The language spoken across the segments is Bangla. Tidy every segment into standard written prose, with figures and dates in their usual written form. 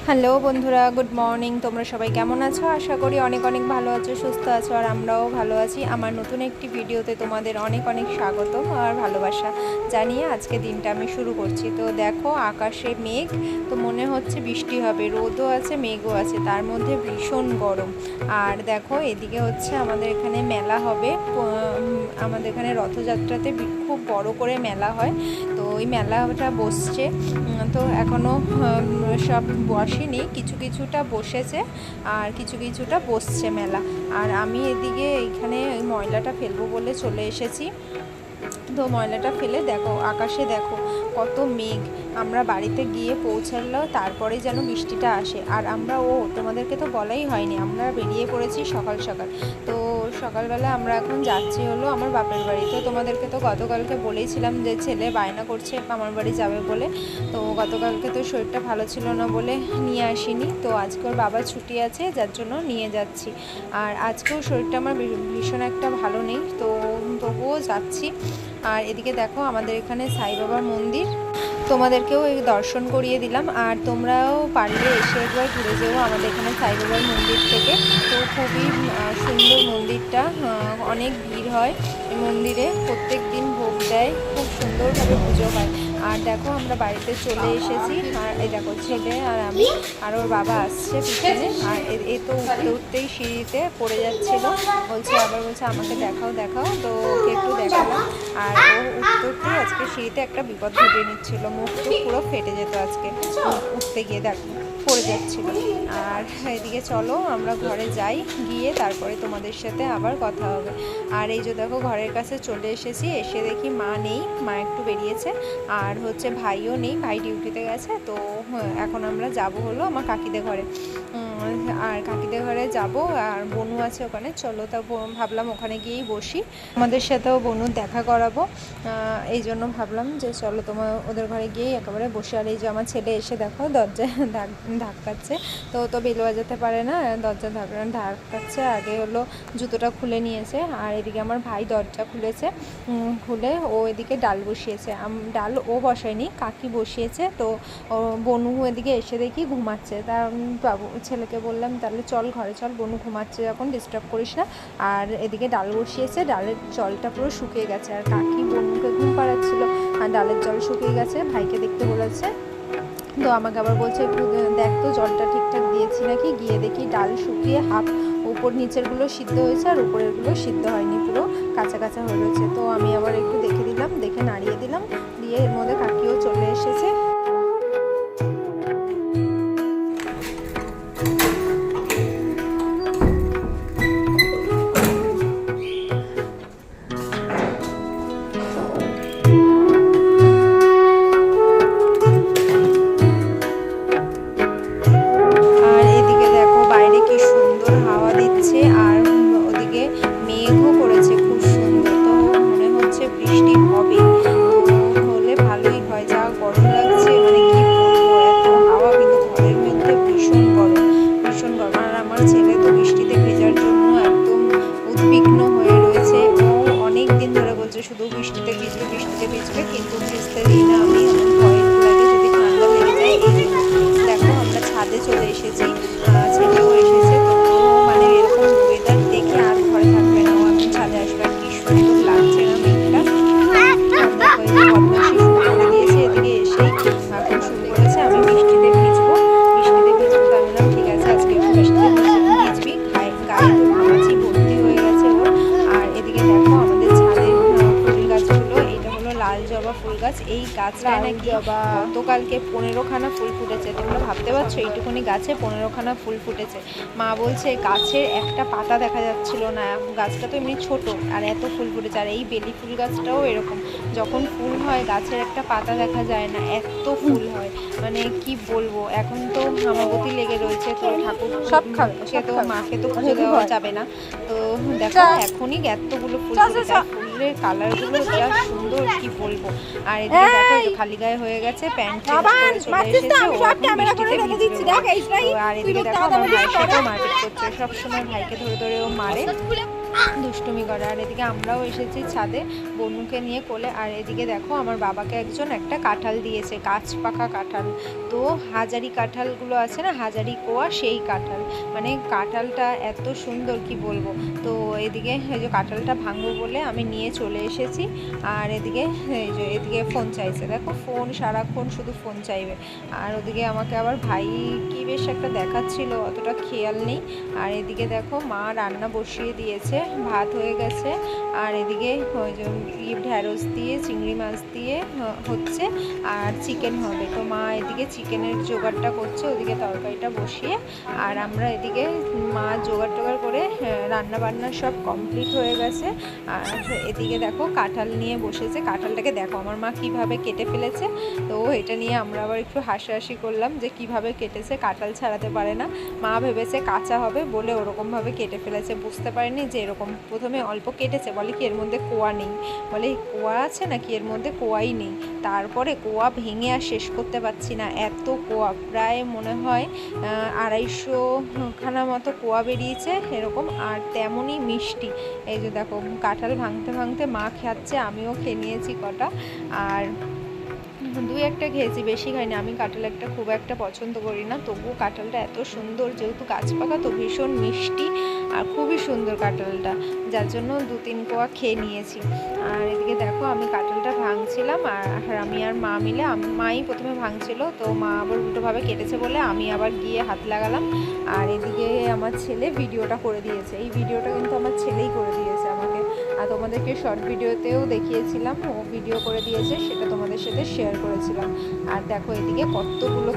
হ্যালো বন্ধুরা, গুড মর্নিং। তোমরা সবাই কেমন আছো? আশা করি অনেক অনেক ভালো আছো, সুস্থ আছো, আর আমরাও ভালো আছি। আমার নতুন একটি ভিডিওতে তোমাদের অনেক অনেক স্বাগত আর ভালোবাসা জানিয়ে আজকে দিনটা আমি শুরু করছি। তো দেখো, আকাশে মেঘ, তো মনে হচ্ছে বৃষ্টি হবে, রোদও আছে মেঘও আছে, তার মধ্যে ভীষণ গরম। আর দেখো, এদিকে হচ্ছে আমাদের এখানে মেলা হবে। আমাদের এখানে রথযাত্রাতে খুব বড় করে মেলা হয়, তো ওই মেলাটা বসছে। তো এখনও সব বসেনি, কিছু কিছুটা বসেছে আর কিছু কিছুটা বসছে মেলা। আর আমি এদিকে এইখানে ময়লাটা ফেলবো বলে চলে এসেছি। তো ময়লাটা ফেলে দেখো, আকাশে দেখো কত মেঘ। আমরা বাড়িতে গিয়ে পৌঁছালো তারপরে যেন বৃষ্টিটা আসে। আর আমরা তোমাদেরকে তো বলাই হয়নি, আমরা বেরিয়ে পড়েছি সকাল সকাল। তো সকালবেলা আমরা এখন যাচ্ছি হলো আমার বাপের বাড়ি। তো তোমাদেরকে তো গতকালকে বলেইছিলাম যে ছেলে বায়না করছে আমার বাড়ি যাবে বলে। তো গতকালকে তো শরীরটা ভালো ছিল না বলে নিয়ে আসিনি। তো আজকে ওর বাবার ছুটি আছে, যার জন্য নিয়ে যাচ্ছি। আর আজকেও শরীরটা আমার ভীষণ একটা ভালো নেই, তো তবুও যাচ্ছি। আর এদিকে দেখো, আমাদের এখানে সাই বাবার মন্দির, তোমাদেরকেও এই দর্শন করিয়ে দিলাম। আর তোমরাও পারলে এসে একবার ঘুরে যেও আমাদের এখানে সাই বাবার মন্দির থেকে। তো খুবই সুন্দর মন্দিরটা, অনেক ভিড় হয় এই মন্দিরে, প্রত্যেক দিন ভোগ দেয়, খুব সুন্দরভাবে পুজো হয়। আর দেখো, আমরা বাড়িতে চলে এসেছি। আর এই দেখো, ছেলে আর আমি আর ওর বাবা আসছে পিছনে। আর এ তো উঠতে উঠতেই সিঁড়িতে পড়ে যাচ্ছিল, বলছে আমাকে দেখাও দেখাও। তো ওকে একটু দেখালাম। আর ও উঠতে উঠতেই আজকে সিঁড়িতে একটা বিপদ ঘটিয়ে নিচ্ছিল, মুখটুক পুরো ফেটে যেত আজকে উঠতে গিয়ে, দেখো পড়ে যাচ্ছিল। আর এদিকে চলো আমরা ঘরে যাই, গিয়ে তারপরে তোমাদের সাথে আবার কথা হবে। আর এই যে দেখো, ঘরের কাছে চলে এসেছি। এসে দেখি মা নেই, মা একটু বেরিয়েছে। আর হচ্ছে ভাইও নেই, ভাই ডিউটিতে গেছে। তো এখন আমরা যাব হলো আমার কাকিদের ঘরে। আর কাকিদের ঘরে যাব, আর বনু আছে ওখানে। চলো, তা ভাবলাম ওখানে গিয়েই বসি, আমাদের সাথেও বনুর দেখা করাবো। এই জন্য ভাবলাম যে চলো ওদের ঘরে গিয়েই একেবারে বসে। আর এই যে আমার ছেলে এসে দেখো দরজায় ধাক্কাচ্ছে। তো বেল বাজাতে পারে না, দরজা ধাক্কাচ্ছে। আগে হলো জুতোটা খুলে নিয়েছে। আর এদিকে আমার ভাই দরজা খুলেছে, খুলে ও এদিকে ডাল বসিয়েছে। ডাল ও বসায়নি, কাকি বসিয়েছে। তো বনু এদিকে এসে দেখি ঘুমাচ্ছে। তা বাবু ছেলেকে বললাম তাহলে চল ঘরে চল, বনু ঘুমাচ্ছে যখন ডিস্টার্ব করিস না। আর এদিকে ডাল বসিয়েছে, ডালের জলটা পুরো শুকিয়ে গেছে। আর কাকি বনুকে ঘুম পাড়াচ্ছিল, আর ডালের জল শুকিয়ে গেছে, ভাইকে দেখতে বলেছে। তো আমাকে আবার বলছে একটু দেখ তো জলটা ঠিকঠাক দিয়েছি নাকি। গিয়ে দেখি ডাল শুকিয়ে হাফ, উপর নিচেরগুলো সিদ্ধ হয়েছে আর উপরেরগুলো সিদ্ধ হয়নি, পুরো কাঁচা কাঁচা হয়ে রয়েছে। তো আমি আবার একটু দেখে দিলাম, দেখে নাড়িয়ে দিলাম, দিয়ে এর মধ্যে কাকিও চলে এসেছে। আর ওদিকে মেঘও করেছে খুব সুন্দর, তো মনে হচ্ছে বৃষ্টি হবে। তো হলে ভালোই হয়, যা গরম লাগছে মানে কি বলবো, এত হাওয়া, কিন্তু ঘরের মধ্যে ভীষণ গরম, ভীষণ গরম। আর আমার ছেলে তো বৃষ্টিতে ভেজার জন্য একদম উদ্বিগ্ন হয়ে রয়েছে। ও অনেক দিন ধরে বলছে শুধু বৃষ্টিতে ভিজবে বৃষ্টিতে ভিজবে, কিন্তু ভিজতে দিই না আমি, ভয় লাগে যদি ঠান্ডা লেগে যায়। এই দেখো, আমরা ছাদে চলে এসেছি, ছেলেও এসেছে। তো মানে এরকম ওয়েদার দেখে আর ঘরে থাকবে না, ও এখন ছাদে আসবে। আর কি সুন্দর লাগছে না মেঘটা। বদমাইশি শুরু করে দিয়েছে, এদিকে এসেই এখন শুরু করেছে আমি বৃষ্টিতে ভিজবো বৃষ্টিতে ভিজবো। তো আমি বললাম ঠিক আছে, আজকে একটু বৃষ্টিতে ভিজবি। গায়ে তো ঘামাচি ভর্তি হয়ে গেছে ওর। আর এদিকে দেখো, আমাদের ছাদের ফুল গাছগুলো, এটা হলো লাল জবা ফুল গাছ। এই গাছটায় নাকি গতকালকে 15খানা ফুল ফুটেছে। তোমরা ভাবতে পারছো, এইটুকুনি গাছে 15খানা ফুল ফুটেছে। মা বলছে গাছের একটা পাতা দেখা যাচ্ছিল না, গাছটা তো এমনি ছোট, আর এত ফুল ফুটেছে। আর এই বেলি ফুল গাছটাও এরকম, যখন ফুল হয় গাছের একটা পাতা দেখা যায় না, এত ফুল হয়, মানে কি বলবো। এখন তো আমাবতী লেগে রয়েছে, তো ঠাকুর সব খাবে, তো মাকে তো পুজো দেওয়া যাবে না। তো দেখো, এখনই এতগুলো ফুল ফুটেছে। ফুল শাড়ির কালারগুলো যা সুন্দর কি বলবো। আর এদিকে দেখো একটু খালি গায়ে হয়ে গেছে, প্যান্ট চেঞ্জ করে চলে এসেছে, ও এখন বৃষ্টিতে ভিজবে। আর এদিকে দেখো আমার ভাইয়ের সাথেও মারপিট করছে, সবসময় ভাইকে ধরে ধরে ও মারে, দুষ্টুমি করে। আর এদিকে আমরাও এসেছি ছাদে বনুকে নিয়ে কোলে। আর এদিকে দেখো আমার বাবাকে একজন একটা কাঁঠাল দিয়েছে, গাছ পাকা কাঁঠাল। তো হাজারি কাঁঠালগুলো আছে না, হাজারি কোয়া, সেই কাঁঠাল, মানে কাঁঠালটা এত সুন্দর কি বলবো। তো এদিকে এই যে কাঁঠালটা ভাঙবো বলে আমি নিয়ে চলে এসেছি। আর এদিকে এই যে এদিকে ফোন চাইছে, দেখো ফোন সারাক্ষণ শুধু ফোন চাইবে। আর ওদিকে আমাকে আবার ভাই কি বেশ একটা দেখাচ্ছিল, অতটা খেয়াল নেই। আর এদিকে দেখো মা রান্না বসিয়ে দিয়েছে, ভাত হয়ে গেছে। আর এদিকে ওই যে ঢ্যাঁড়স দিয়ে চিংড়ি মাছ দিয়ে হচ্ছে, আর চিকেন হবে। তো মা এদিকে চিকেনের জোগাড়টা করছে, ওদিকে তরকারিটা বসিয়ে। আর আমরা এদিকে মা জোগাড় টোগাড় করে রান্না বান্না সব কমপ্লিট হয়ে গেছে। আর এদিকে দেখো কাঁঠাল নিয়ে বসেছে, কাঁঠালটাকে দেখো আমার মা কিভাবে কেটে ফেলেছে। তো এটা নিয়ে আমরা আবার একটু হাসাহাসি করলাম যে কিভাবে কেটেছে, কাঁঠাল ছাড়াতে পারে না। মা ভেবেছে কাঁচা হবে বলে ওরকমভাবে কেটে ফেলেছে, বুঝতে পারেনি যে এরকম। প্রথমে অল্প কেটেছে, বলে কি এর মধ্যে কোয়া নেই, বলে কোয়া আছে নাকি, এর মধ্যে কোয়াই নেই। তারপরে কোয়া ভেঙে আর শেষ করতে পারছি না, এত কোয়া, প্রায় মনে হয় 250 খানা মতো কোয়া বেরিয়েছে এরকম। আর তেমনই মিষ্টি। এই যে দেখো কাঁঠাল ভাঙতে ভাঙতে মা খাচ্ছে, আমিও খেয়ে নিয়েছি কটা। আর 2-1টা খেয়েছি, বেশি খাইনি। আমি কাঁঠাল একটা খুব একটা পছন্দ করি না, তবুও কাঁঠালটা এত সুন্দর, যেহেতু গাছ পাকা তো ভীষণ মিষ্টি আর খুবই সুন্দর কাঁঠালটা, যার জন্য 2-3 কোয়া খেয়ে নিয়েছি। আর এদিকে দেখো আমি কাঁঠালটা ভাঙছিলাম, আর আমি আর মা মিলে, মাই প্রথমে ভাঙছিল, তো মা আবার উল্টোভাবে কেটেছে বলে আমি আবার গিয়ে হাত লাগালাম। আর এদিকে আমার ছেলে ভিডিওটা করে দিয়েছে, এই ভিডিওটা কিন্তু আমার ছেলেই করে দিয়েছে আমাকে। আর তোমাদেরকে শর্ট ভিডিওতেও দেখিয়েছিলাম, ও ভিডিও করে দিয়েছে, সেটা তোমাদের সাথে শেয়ার করেছিলাম। আর দেখো এদিকে কতগুলো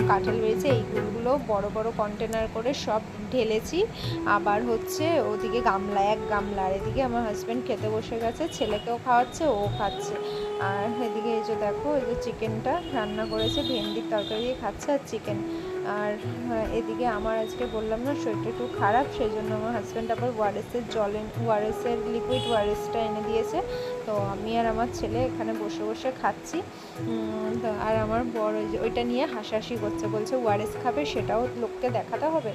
কাঁঠাল বেরিয়েছে, এইগুলো বড় বড় কন্টেনার করে সব ঢেলেছি। আবার হচ্ছে ওদিকে গামলা, 1 গামলা। আর এদিকে আমার হাজব্যান্ড খেতে বসে গেছে, ছেলেকেও খাওয়াচ্ছে, ও খাচ্ছে। আর এদিকে এই যে দেখো এই যে চিকেনটা রান্না করেছে, ভেন্ডির তরকারি দিয়ে খাচ্ছে আর চিকেন। আর এদিকে আমার আজকে বললাম না শরীরটা একটু খারাপ, সেই জন্য আমার হাজব্যান্ড আবার ওআরএসের লিকুইড ওআরএসটা এনে দিয়েছে। তো আমি আর আমার ছেলে এখানে বসে বসে খাচ্ছি। আর আমার বড় ওইটা নিয়ে হাসাহাসি করছে, বলছে ওআরএস খাবে, সেটাও লোককে দেখাতে হবে,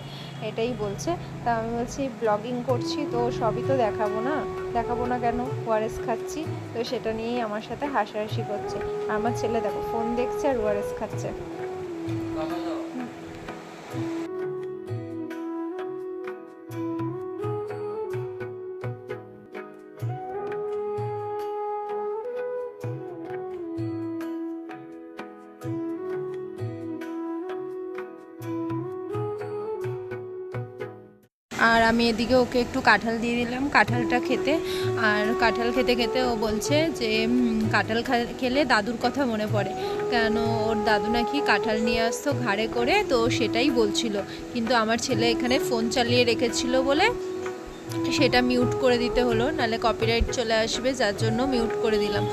এটাই বলছে। তা আমি বলছি ব্লগিং করছি তো সবই তো দেখাবো না কেন, ওআরএস খাচ্ছি। তো সেটা নিয়েই আমার সাথে হাসাহাসি করছে। আর আমার ছেলে দেখো ফোন দেখছে আর ওআরএস খাচ্ছে। আর আমি এদিকে ওকে একটু কাঁঠাল দিয়ে দিলাম, কাঁঠালটা খেতে। আর কাঁঠাল খেতে খেতে ও বলছে যে কাঁঠাল খেলে দাদুর কথা মনে পড়ে, কেন ওর দাদু নাকি কাঁঠাল নিয়ে আসতো ঘাড়ে করে, তো সেটাই বলছিল। কিন্তু আমার ছেলে এখানে ফোন চালিয়ে রেখেছিল বলে সেটা মিউট করে দিতে হলো, নাহলে কপিরাইট চলে আসবে, যার জন্য মিউট করে দিলাম।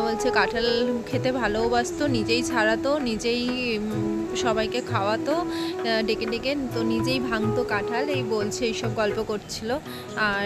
বলছে কাঁঠাল খেতে ভালোবাসতো, নিজেই ছাড়াতো, নিজেই সবাইকে খাওয়াতো ডেকে ডেকে, তো নিজেই ভাঙতো কাঁঠাল, এই বলছে, এইসব গল্প করছিল। আর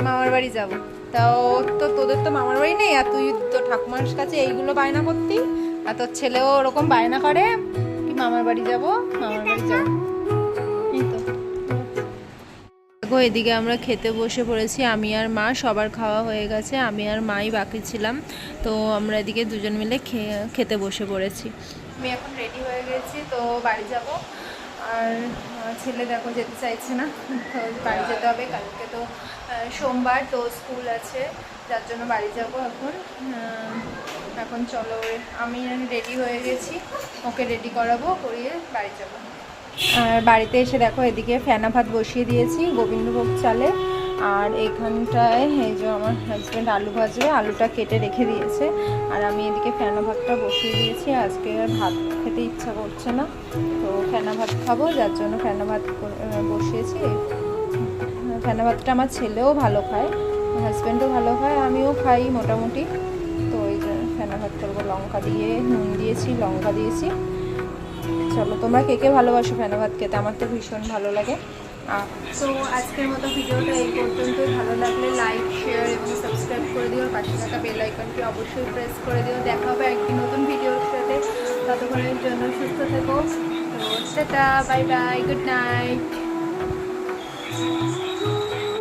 মামার বাড়ি যাবো, তাও তো তোদের তো মামার বাড়ি নেই, আর তুই তো ঠাকুমার কাছে এইগুলো বায়না করতি, আর তোর ছেলেও ওরকম বায়না করে কি মামার বাড়ি যাবো। এই তো দেখো এদিকে আমরা খেতে বসে পড়েছি, আমি আর মা, সবার খাওয়া হয়ে গেছে, আমি আর মাই বাকি ছিলাম। তো আমরা এদিকে দুজন মিলে খেতে বসে পড়েছি। আমি এখন রেডি হয়ে গেছি, তো বাড়ি যাব। আর ছেলে দেখো যেতে চাইছে না, তো বাড়ি যেতে হবে, কালকে তো সোমবার, তো স্কুল আছে, যার জন্য বাড়ি যাব এখন চলো, আমি রেডি হয়ে গেছি, ওকে রেডি করাবো, করিয়ে বাড়ি যাব। আর বাড়িতে এসে দেখো এদিকে ফেনা ভাত বসিয়ে দিয়েছি গোবিন্দভোগ চালে। আর এইখানটায় এই যে আমার হাজব্যান্ড আলু ভাজবে, আলুটা কেটে রেখে দিয়েছে। আর আমি এদিকে ফেনা ভাতটা বসিয়ে দিয়েছি, আজকে ভাত খেতে ইচ্ছা করছে না, তো ফেনা ভাত খাবো, যার জন্য ফেনা ভাত বসিয়েছি। ফেনা ভাতটা আমার ছেলেও ভালো খায়, আমার হাজব্যান্ডও ভালো খায়, আমিও খাই মোটামুটি। তো ওই যে ফেনা ভাত করবো, লঙ্কা দিয়ে, নুন দিয়েছি, লঙ্কা দিয়েছি। চলো, তোমরা কে কে ভালোবাসো ফেনা ভাত খেতে? আমার তো ভীষণ ভালো লাগে। তো আজকের মতো ভিডিওটা এই পর্যন্তই। ভালো লাগলে লাইক, শেয়ার এবং সাবস্ক্রাইব করে দিও, আর পাশে থাকা বেল আইকনটি অবশ্যই প্রেস করে দিও। দেখা হবে একটি নতুন ভিডিওর সাথে, ততক্ষণের জন্য সুস্থ থেকো। তো tata, bye bye, good night.